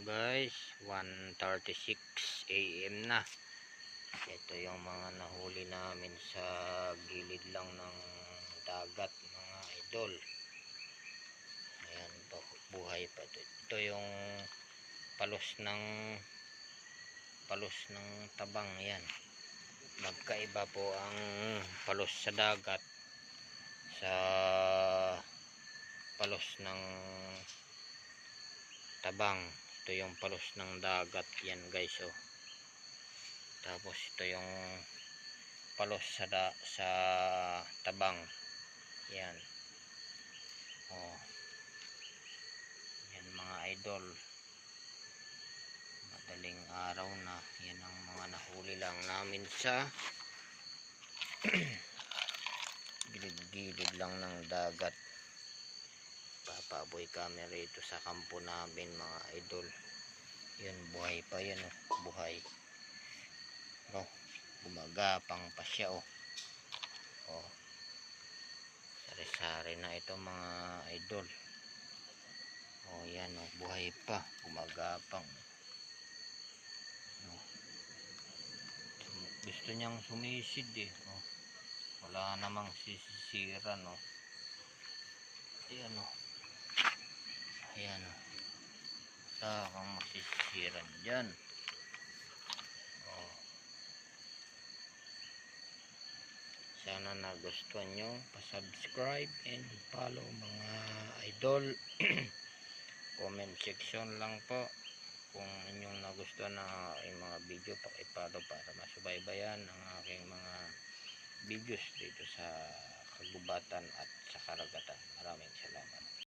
guys, 1:36 AM na. Ito yung mga nahuli namin sa gilid lang ng dagat, mga idol. Ayan po, buhay pa ito. Ito yung palos ng tabang. Yan, magkaiba po ang palos sa dagat sa palos ng tabang. Ito yung palos ng dagat. Yan guys, oh. Tapos ito yung palos sa tabang. Yan, oh. Yan mga idol, madaling araw na. Yan ang mga nahuli lang namin sa gilid-gilid lang ng dagat. Papaboy kami rito sa kampo namin mga idol. Yun, buhay pa yun, oh. Buhay, oh. Gumagapang pa siya, oh. Oh, sari-sari na ito mga idol. Oh, yan, oh. Buhay pa, gumagapang, oh. Gusto niyang sumisid, eh, oh. Wala namang sisisiran, oh. Ayan, oh. Ayan, oh. Saan kang masisisiran dyan, oh. Sana nagustuhan nyo, pa-subscribe and follow mga idol. Comment section lang po kung inyong nagustuhan na aking mga video, paki-follow para masubaybayan ang aking mga videos dito sa kagubatan at sa karagatan. Maraming salamat.